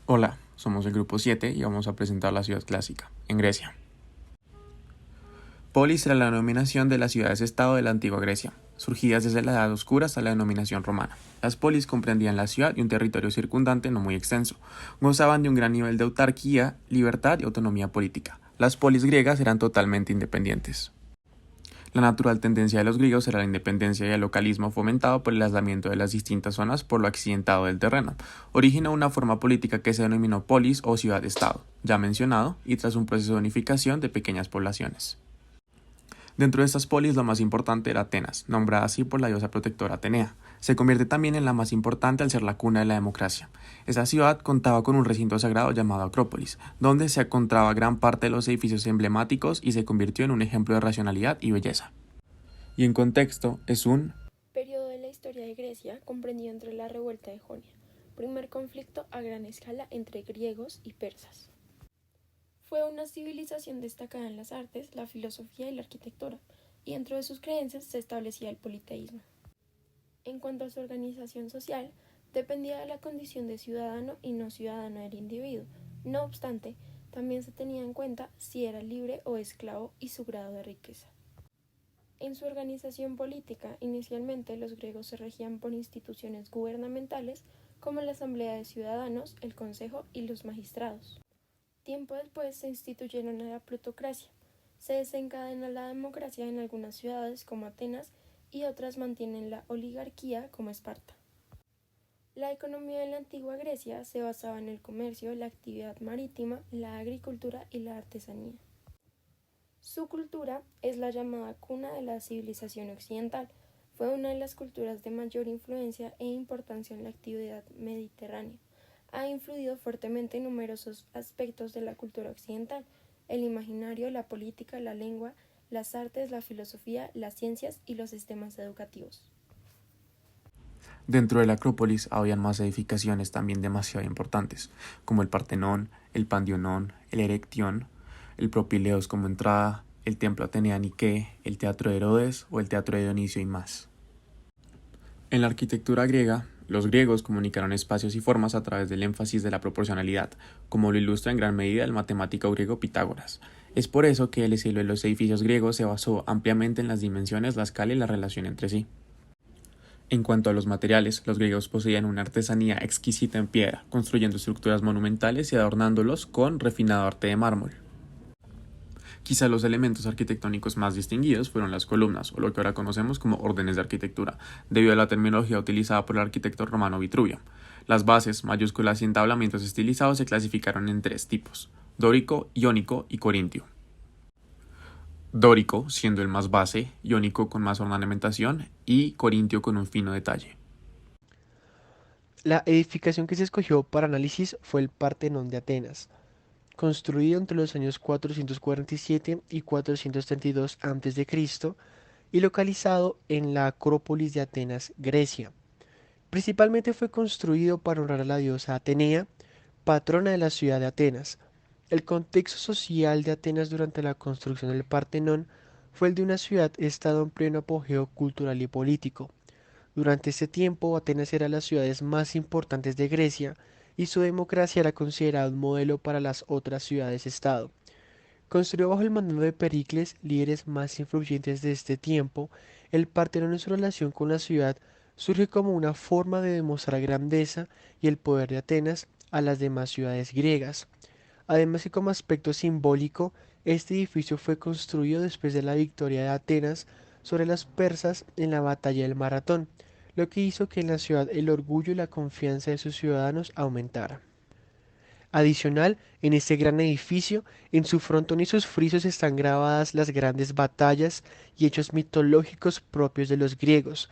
Hola, somos el grupo 7 y vamos a presentar la ciudad clásica, en Grecia. Polis era la denominación de las ciudades-estado de la antigua Grecia, surgidas desde la Edad Oscura hasta la denominación romana. Las polis comprendían la ciudad y un territorio circundante no muy extenso. Gozaban de un gran nivel de autarquía, libertad y autonomía política. Las polis griegas eran totalmente independientes. La natural tendencia de los griegos era la independencia y el localismo fomentado por el aislamiento de las distintas zonas por lo accidentado del terreno. Originó una forma política que se denominó polis o ciudad-estado, ya mencionado, y tras un proceso de unificación de pequeñas poblaciones. Dentro de estas polis, lo más importante era Atenas, nombrada así por la diosa protectora Atenea. Se convierte también en la más importante al ser la cuna de la democracia. Esta ciudad contaba con un recinto sagrado llamado Acrópolis, donde se encontraba gran parte de los edificios emblemáticos y se convirtió en un ejemplo de racionalidad y belleza. Y en contexto, es un periodo de la historia de Grecia comprendido entre la revuelta de Jonia, primer conflicto a gran escala entre griegos y persas. Fue una civilización destacada en las artes, la filosofía y la arquitectura, y dentro de sus creencias se establecía el politeísmo. En cuanto a su organización social, dependía de la condición de ciudadano y no ciudadano del individuo. No obstante, también se tenía en cuenta si era libre o esclavo y su grado de riqueza. En su organización política, inicialmente los griegos se regían por instituciones gubernamentales como la Asamblea de Ciudadanos, el Consejo y los magistrados. Tiempo después se instituyeron la plutocracia. Se desencadena la democracia en algunas ciudades como Atenas y otras mantienen la oligarquía como Esparta. La economía de la antigua Grecia se basaba en el comercio, la actividad marítima, la agricultura y la artesanía. Su cultura es la llamada cuna de la civilización occidental. Fue una de las culturas de mayor influencia e importancia en la actividad mediterránea. Ha influido fuertemente en numerosos aspectos de la cultura occidental: el imaginario, la política, la lengua, las artes, la filosofía, las ciencias y los sistemas educativos. Dentro de la Acrópolis habían más edificaciones también demasiado importantes, como el Partenón, el Pandion, el Erectión, el Propileos como entrada, el Templo Atenea Nike, el Teatro de Herodes o el Teatro de Dionisio y más. En la arquitectura griega, los griegos comunicaron espacios y formas a través del énfasis de la proporcionalidad, como lo ilustra en gran medida el matemático griego Pitágoras. Es por eso que el estilo de los edificios griegos se basó ampliamente en las dimensiones, la escala y la relación entre sí. En cuanto a los materiales, los griegos poseían una artesanía exquisita en piedra, construyendo estructuras monumentales y adornándolos con refinado arte de mármol. Quizá los elementos arquitectónicos más distinguidos fueron las columnas, o lo que ahora conocemos como órdenes de arquitectura, debido a la terminología utilizada por el arquitecto romano Vitruvio. Las bases, mayúsculas y entablamientos estilizados se clasificaron en tres tipos: dórico, iónico y corintio. Dórico siendo el más base, iónico con más ornamentación y corintio con un fino detalle. La edificación que se escogió para análisis fue el Partenón de Atenas, construido entre los años 447 y 432 a.C. y localizado en la Acrópolis de Atenas, Grecia. Principalmente fue construido para honrar a la diosa Atenea, patrona de la ciudad de Atenas. El contexto social de Atenas durante la construcción del Partenón fue el de una ciudad-estado en pleno apogeo cultural y político. Durante este tiempo, Atenas era las ciudades más importantes de Grecia y su democracia era considerada un modelo para las otras ciudades-estado. Construido bajo el mando de Pericles, líderes más influyentes de este tiempo, el Partenón en su relación con la ciudad surge como una forma de demostrar grandeza y el poder de Atenas a las demás ciudades griegas. Además, y como aspecto simbólico, este edificio fue construido después de la victoria de Atenas sobre las persas en la batalla del Maratón, lo que hizo que en la ciudad el orgullo y la confianza de sus ciudadanos aumentara. Adicional, en este gran edificio, en su frontón y sus frisos están grabadas las grandes batallas y hechos mitológicos propios de los griegos,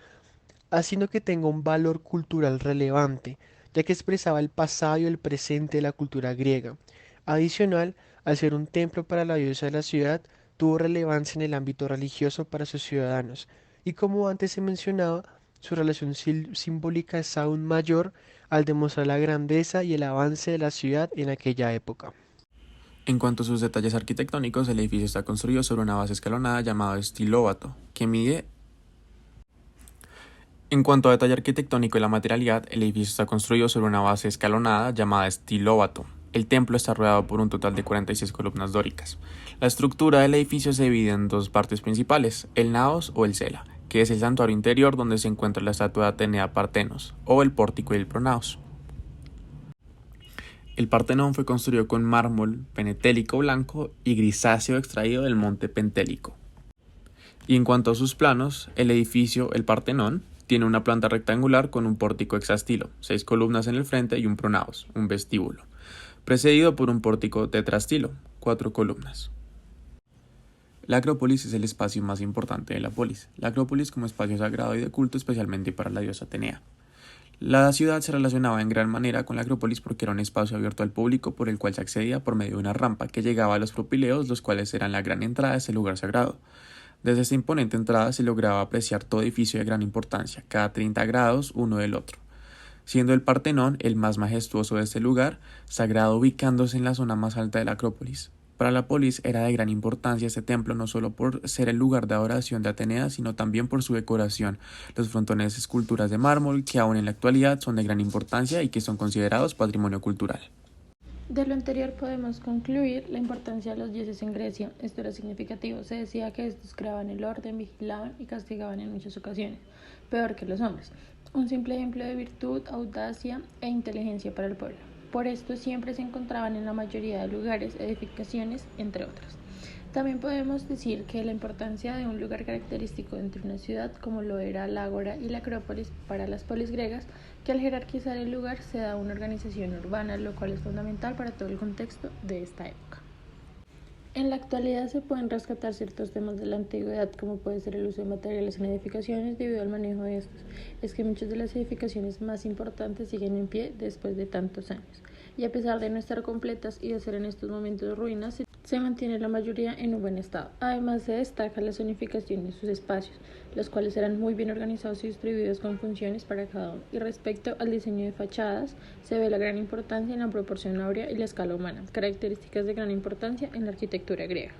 haciendo que tenga un valor cultural relevante, ya que expresaba el pasado y el presente de la cultura griega. Adicional, al ser un templo para la diosa de la ciudad, tuvo relevancia en el ámbito religioso para sus ciudadanos, y como antes se mencionaba, su relación simbólica es aún mayor al demostrar la grandeza y el avance de la ciudad en aquella época. En cuanto a sus detalles arquitectónicos, el edificio está construido sobre una base escalonada llamada estilóbato, que mide En cuanto a detalle arquitectónico y la materialidad, el edificio está construido sobre una base escalonada llamada stilóbato. El templo está rodeado por un total de 46 columnas dóricas. La estructura del edificio se divide en dos partes principales, el naos o el cela, que es el santuario interior donde se encuentra la estatua de Atenea Partenos, o el pórtico y el pronaos. El Partenón fue construido con mármol penetélico blanco y grisáceo extraído del monte Pentélico. Y en cuanto a sus planos, el edificio, el Partenón, tiene una planta rectangular con un pórtico hexastilo, 6 columnas en el frente y un pronaos, un vestíbulo, precedido por un pórtico tetrastilo, 4 columnas. La Acrópolis es el espacio más importante de la polis. La Acrópolis como espacio sagrado y de culto especialmente para la diosa Atenea. La ciudad se relacionaba en gran manera con la Acrópolis porque era un espacio abierto al público por el cual se accedía por medio de una rampa que llegaba a los propileos, los cuales eran la gran entrada a ese lugar sagrado. Desde esta imponente entrada se lograba apreciar todo edificio de gran importancia, cada 30 grados uno del otro, siendo el Partenón el más majestuoso de este lugar, sagrado ubicándose en la zona más alta de la Acrópolis. Para la polis era de gran importancia este templo no solo por ser el lugar de adoración de Atenea, sino también por su decoración, los frontones esculturas de mármol que aún en la actualidad son de gran importancia y que son considerados patrimonio cultural. De lo anterior podemos concluir la importancia de los dioses en Grecia. Esto era significativo. Se decía que estos creaban el orden, vigilaban y castigaban en muchas ocasiones, peor que los hombres. Un simple ejemplo de virtud, audacia e inteligencia para el pueblo. Por esto siempre se encontraban en la mayoría de lugares, edificaciones, entre otros. También podemos decir que la importancia de un lugar característico dentro de una ciudad, como lo era la Ágora y la Acrópolis para las polis griegas, que al jerarquizar el lugar se da una organización urbana, lo cual es fundamental para todo el contexto de esta época. En la actualidad se pueden rescatar ciertos temas de la antigüedad, como puede ser el uso de materiales en edificaciones debido al manejo de estos. Es que muchas de las edificaciones más importantes siguen en pie después de tantos años, y a pesar de no estar completas y de ser en estos momentos ruinas, se mantiene la mayoría en un buen estado. Además se destaca la zonificación de sus espacios, los cuales eran muy bien organizados y distribuidos con funciones para cada uno. Y respecto al diseño de fachadas, se ve la gran importancia en la proporción áurea y la escala humana, características de gran importancia en la arquitectura griega.